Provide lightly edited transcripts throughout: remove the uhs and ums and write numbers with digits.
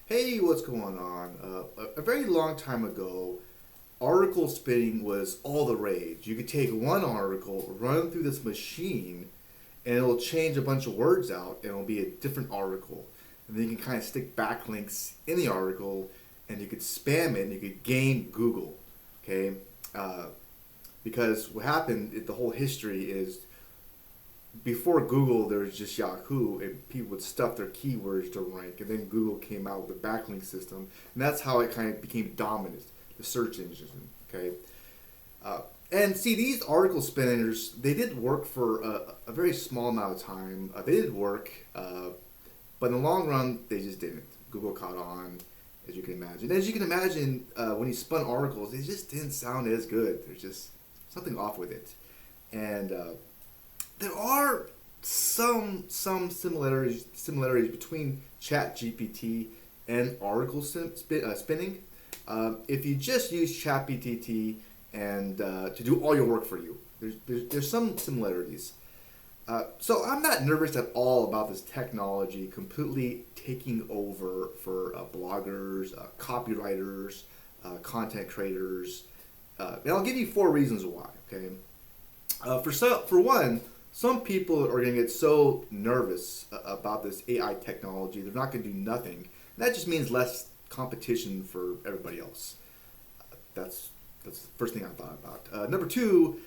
Hey, what's going on? A very long time ago, article spinning was all the rage. You could take one article, run through this machine, and it'll change a bunch of words out, and it'll be a different article. And then you can kind of stick backlinks in the article, and you could spam it, and you could game Google. Okay, uh, because what happened, the whole history is before Google, there was just Yahoo, and people would stuff their keywords to rank, and then Google came out with a backlink system, and that's how it kind of became dominant, the search engine. Okay, and see, these article spinners, they did work for a very small amount of time. They did work, but in the long run, they just didn't. Google caught on, as you can imagine. As you can imagine, when you spun articles, they just didn't sound as good. There's just something off with it, and there are some similarities between ChatGPT and article spinning. If you just use ChatGPT and to do all your work for you, there's some similarities. So I'm not nervous at all about this technology completely taking over for bloggers, copywriters, content creators. And I'll give you 4 reasons why. Okay, for one, some people are going to get so nervous about this AI technology, they're not going to do nothing. And that just means less competition for everybody else. That's the first thing I thought about. Number two,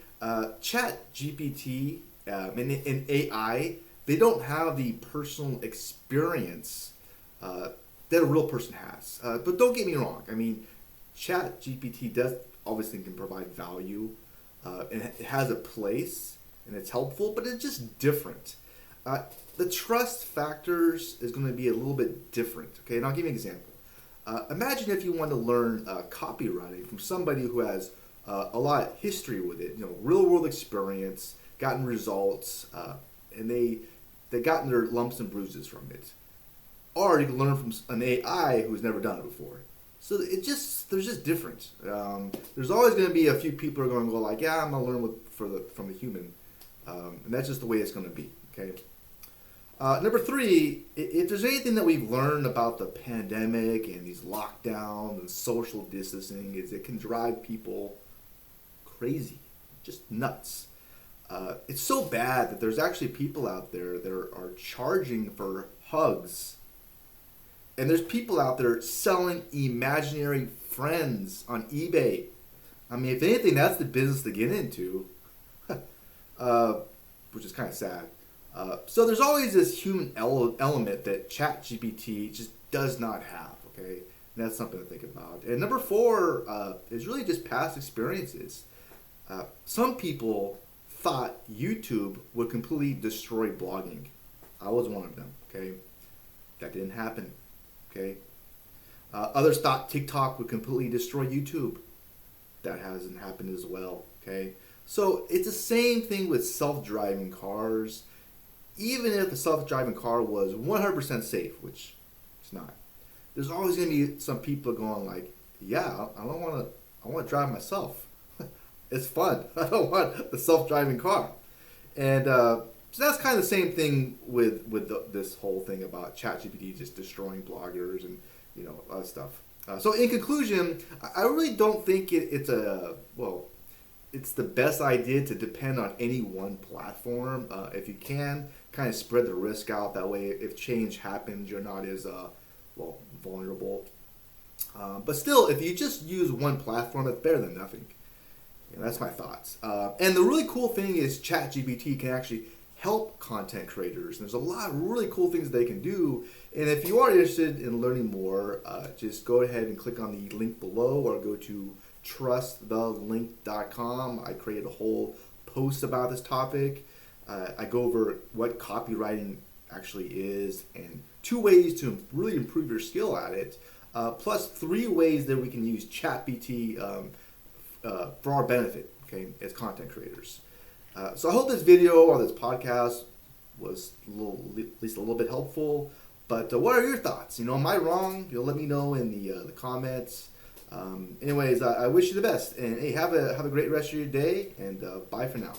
Chat GPT and AI, they don't have the personal experience that a real person has. But don't get me wrong. I mean, Chat GPT does obviously can provide value, and it has a place, and it's helpful, but it's just different. The trust factors is going to be a little bit different. Okay, and I'll give you an example. Imagine if you want to learn copywriting from somebody who has a lot of history with it, real world experience, gotten results, and they gotten their lumps and bruises from it. Or you can learn from an AI who's never done it before. So there's just different. There's always going to be a few people who are going to go like, yeah, I'm going to learn from the human. And that's just the way it's going to be. Okay. Number three, if there's anything that we've learned about the pandemic and these lockdowns and social distancing, is it can drive people crazy, just nuts. It's so bad that there's actually people out there that are charging for hugs. And there's people out there selling imaginary friends on eBay. I mean, if anything, that's the business to get into. Which is kind of sad. So there's always this human element that ChatGPT just does not have. Okay, and that's something to think about. And number four is really just past experiences. Some people thought YouTube would completely destroy blogging. I was one of them. Okay, that didn't happen. Okay, others thought TikTok would completely destroy YouTube. That hasn't happened as well. Okay. So it's the same thing with self-driving cars. Even if a self-driving car was 100% safe, which it's not, there's always going to be some people going like, yeah, I want to drive myself. It's fun. I don't want the self-driving car. And so that's kind of the same thing with this whole thing about ChatGPT just destroying bloggers and other stuff. So in conclusion, I really don't think it's the best idea to depend on any one platform. If you can, kind of spread the risk out. That way, if change happens, you're not as vulnerable. But still, if you just use one platform, it's better than nothing. That's my thoughts. And the really cool thing is ChatGPT can actually help content creators. There's a lot of really cool things they can do. And if you are interested in learning more, just go ahead and click on the link below or go to trustthelink.com. I created a whole post about this topic. I go over what copywriting actually is and 2 ways to really improve your skill at it, plus 3 ways that we can use ChatGPT for our benefit, okay, as content creators. So I hope this video or this podcast was at least a little bit helpful. But what are your thoughts? Am I wrong? Let me know in the comments. Anyways, I wish you the best, and hey, have a great rest of your day, and bye for now.